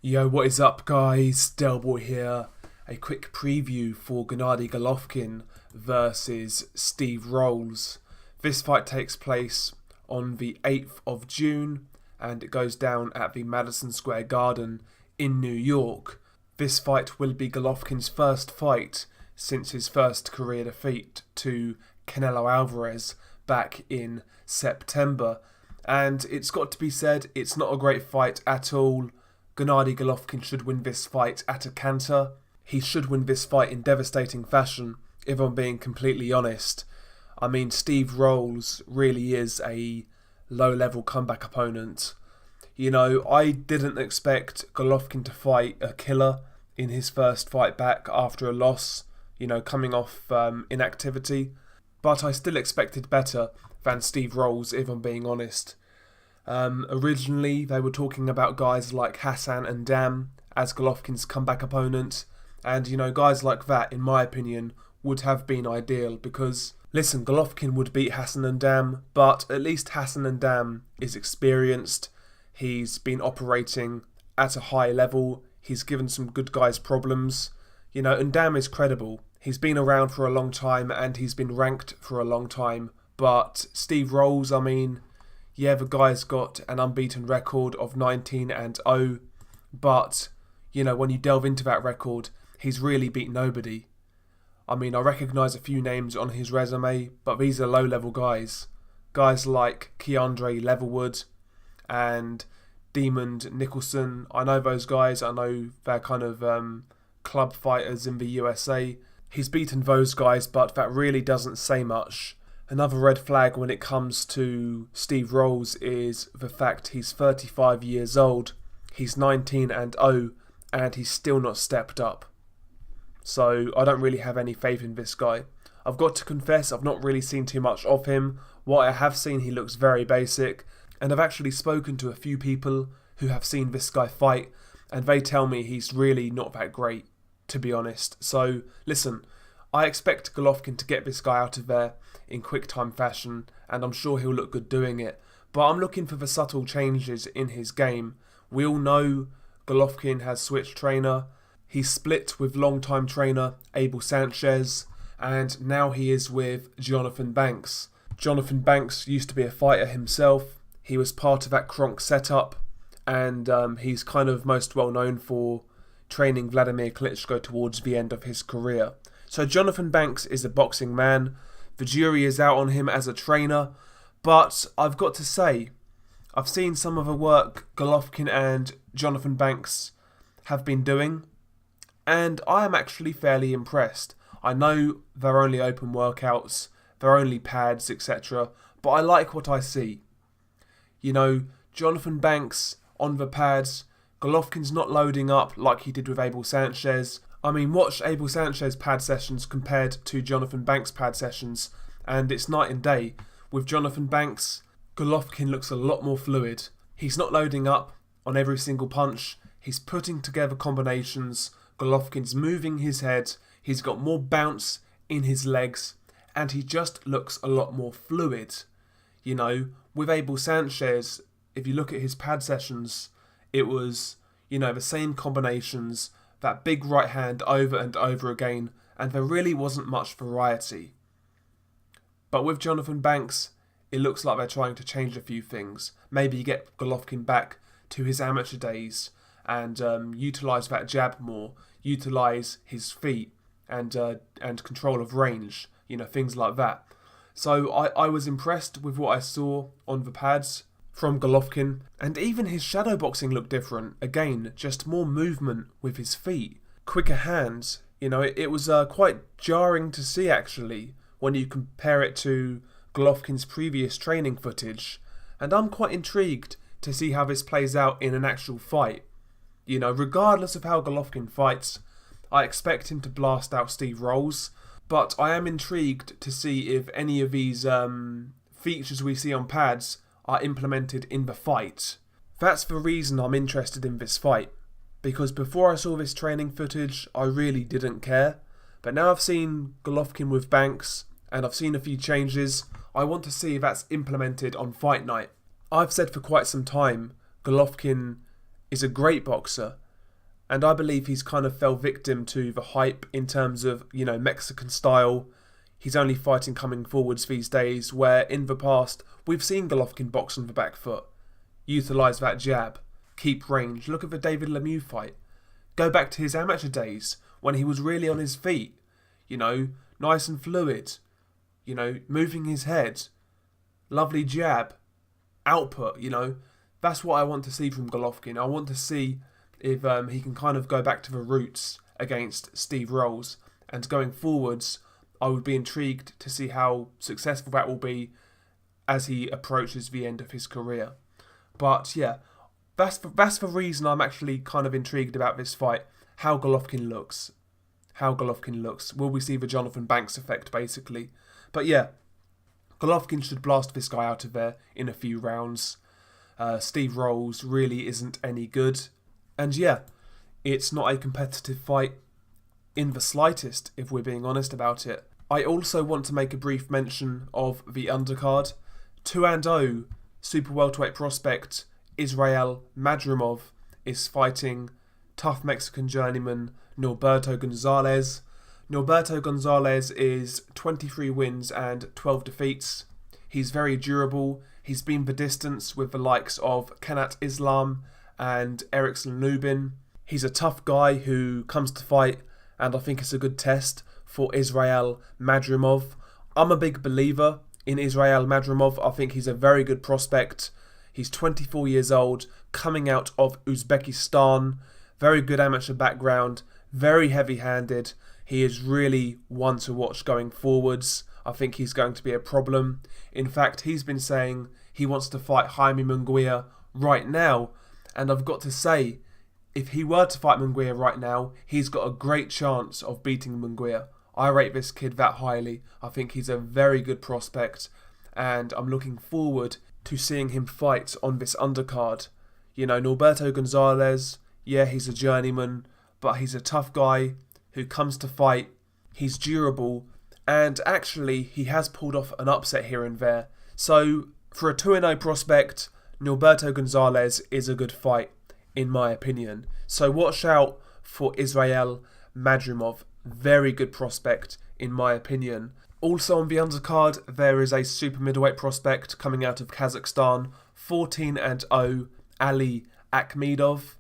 Yo, what is up, guys? Delboy here. A quick preview for Gennady Golovkin versus Steve Rolls. This fight takes place on the 8th of June and it goes down at the Madison Square Garden in New York. This fight will be Golovkin's first fight since his first career defeat to Canelo Alvarez back in September. And it's got to be said, it's not a great fight at all. Gennady Golovkin should win this fight at a canter. He should win this fight in devastating fashion, if I'm being completely honest. I mean, Steve Rolls really is a low-level comeback opponent. You know, I didn't expect Golovkin to fight a killer in his first fight back after a loss, coming off inactivity. But I still expected better than Steve Rolls, if I'm being honest. Originally, they were talking about guys like Hassan and Dam as Golovkin's comeback opponent. And, guys like that, in my opinion, would have been ideal because, listen, Golovkin would beat Hassan and Dam, but at least Hassan and Dam is experienced. He's been operating at a high level. He's given some good guys problems. And Dam is credible. He's been around for a long time and he's been ranked for a long time. But Steve Rolls, yeah, the guy's got an unbeaten record of 19-0, but, when you delve into that record, he's really beat nobody. I recognise a few names on his resume, but these are low-level guys. Guys like Keandre Leatherwood and Demond Nicholson. I know those guys. I know they're kind of club fighters in the USA. He's beaten those guys, but that really doesn't say much. Another red flag when it comes to Steve Rolls is the fact he's 35 years old, he's 19-0, and he's still not stepped up. So I don't really have any faith in this guy. I've got to confess, I've not really seen too much of him. What I have seen, he looks very basic, and I've actually spoken to a few people who have seen this guy fight, and they tell me he's really not that great, to be honest. So listen, I expect Golovkin to get this guy out of there in quick time fashion, and I'm sure he'll look good doing it. But I'm looking for the subtle changes in his game. We all know Golovkin has switched trainer. He's split with long-time trainer Abel Sanchez, and now he is with Jonathan Banks. Jonathan Banks used to be a fighter himself. He was part of that Kronk setup, and he's kind of most well known for training Vladimir Klitschko towards the end of his career. So Jonathan Banks is a boxing man. The jury is out on him as a trainer, but I've got to say, I've seen some of the work Golovkin and Jonathan Banks have been doing, and I am actually fairly impressed. I know they're only open workouts, they're only pads, etc., but I like what I see. Jonathan Banks on the pads, Golovkin's not loading up like he did with Abel Sanchez. Watch Abel Sanchez pad sessions compared to Jonathan Banks pad sessions, and it's night and day. With Jonathan Banks, Golovkin looks a lot more fluid. He's not loading up on every single punch. He's putting together combinations. Golovkin's moving his head. He's got more bounce in his legs, and he just looks a lot more fluid. With Abel Sanchez, if you look at his pad sessions, it was, the same combinations, that big right hand over and over again, and there really wasn't much variety. But with Jonathan Banks, it looks like they're trying to change a few things. Maybe get Golovkin back to his amateur days and utilise that jab more, utilise his feet and control of range, things like that. So I was impressed with what I saw on the pads from Golovkin, and even his shadow boxing looked different. Again, just more movement with his feet, quicker hands. It was quite jarring to see actually when you compare it to Golovkin's previous training footage, and I'm quite intrigued to see how this plays out in an actual fight. Regardless of how Golovkin fights, I expect him to blast out Steve Rolls, but I am intrigued to see if any of these features we see on pads are implemented in the fight. That's the reason I'm interested in this fight, because before I saw this training footage I really didn't care, but now I've seen Golovkin with Banks and I've seen a few changes. I want to see if that's implemented on fight night. I've said for quite some time Golovkin is a great boxer, And I believe he's kind of fell victim to the hype in terms of, Mexican style. He's only fighting coming forwards these days, where in the past we've seen Golovkin box on the back foot, utilise that jab, keep range. Look at the David Lemieux fight. Go back to his amateur days when he was really on his feet, nice and fluid, moving his head, lovely jab, output, That's what I want to see from Golovkin. I want to see if he can kind of go back to the roots against Steve Rolls. And going forwards, I would be intrigued to see how successful that will be as he approaches the end of his career. But yeah, that's the reason I'm actually kind of intrigued about this fight. How Golovkin looks. Will we see the Jonathan Banks effect, basically? But yeah, Golovkin should blast this guy out of there in a few rounds. Steve Rolls really isn't any good. And yeah, it's not a competitive fight in the slightest, if we're being honest about it. I also want to make a brief mention of the undercard. 2-0 super welterweight prospect Israel Madrimov is fighting tough Mexican journeyman Norberto Gonzalez. Norberto Gonzalez is 23 wins and 12 defeats. He's very durable. He's been the distance with the likes of Kanat Islam and Erickson Lubin. He's a tough guy who comes to fight, and I think it's a good test for Israel Madrimov. I'm a big believer in Israel Madrimov. I think he's a very good prospect. He's 24 years old, coming out of Uzbekistan. Very good amateur background, very heavy-handed. He is really one to watch going forwards. I think he's going to be a problem. In fact, he's been saying he wants to fight Jaime Munguia right now. And I've got to say, if he were to fight Munguia right now, he's got a great chance of beating Munguia. I rate this kid that highly. I think he's a very good prospect. And I'm looking forward to seeing him fight on this undercard. Norberto Gonzalez, yeah, he's a journeyman, but he's a tough guy who comes to fight. He's durable, and actually he has pulled off an upset here and there. So for a 2-0 prospect, Norberto Gonzalez is a good fight, in my opinion. So watch out for Israel Madrimov. Very good prospect, in my opinion. Also on the undercard, there is a super middleweight prospect coming out of Kazakhstan, 14-0, Ali Akhmedov.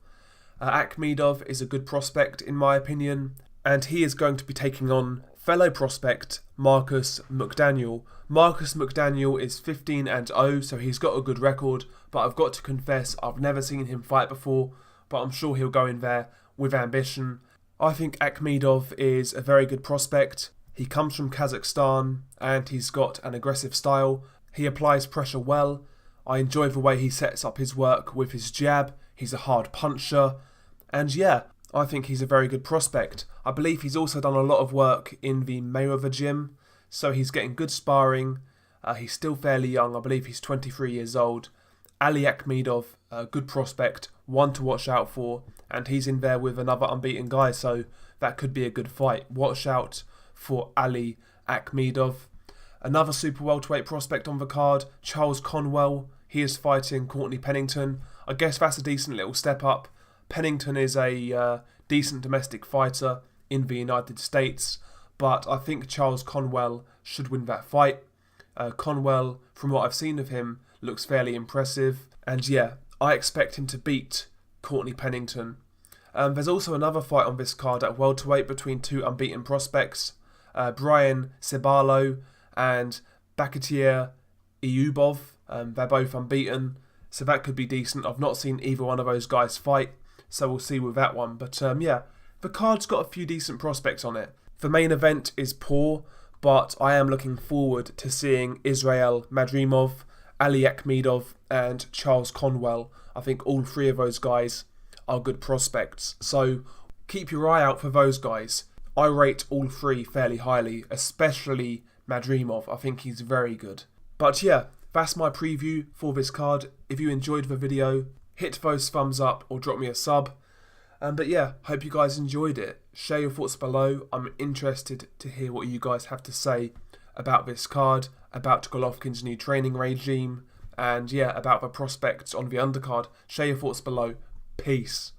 Akhmedov is a good prospect, in my opinion, and he is going to be taking on fellow prospect Marcus McDaniel. Marcus McDaniel is 15-0, so he's got a good record, but I've got to confess, I've never seen him fight before, but I'm sure he'll go in there with ambition. I think Akhmedov is a very good prospect. He comes from Kazakhstan, and he's got an aggressive style. He applies pressure well. I enjoy the way he sets up his work with his jab. He's a hard puncher. And yeah, I think he's a very good prospect. I believe he's also done a lot of work in the Mayweather gym, so he's getting good sparring. He's still fairly young. I believe he's 23 years old. Ali Akhmedov, a good prospect, one to watch out for, and he's in there with another unbeaten guy, so that could be a good fight. Watch out for Ali Akhmedov. Another super welterweight prospect on the card, Charles Conwell. He is fighting Courtney Pennington. I guess that's a decent little step up. Pennington is a decent domestic fighter in the United States, but I think Charles Conwell should win that fight. Conwell, from what I've seen of him, looks fairly impressive, and yeah, I expect him to beat Courtney Pennington. There's also another fight on this card at welterweight between two unbeaten prospects, Brian Cebalo and Bakatier Iyubov. They're both unbeaten, so that could be decent. I've not seen either one of those guys fight, so we'll see with that one. But yeah, the card's got a few decent prospects on it. The main event is poor, but I am looking forward to seeing Israel Madrimov, Ali Akhmedov and Charles Conwell. I think all three of those guys are good prospects, so keep your eye out for those guys. I rate all three fairly highly, especially Madrimov. I think he's very good. But yeah, that's my preview for this card. If you enjoyed the video, hit those thumbs up or drop me a sub. But yeah, hope you guys enjoyed it. Share your thoughts below. I'm interested to hear what you guys have to say about this card, about Golovkin's new training regime, and yeah, about the prospects on the undercard. Share your thoughts below. Peace.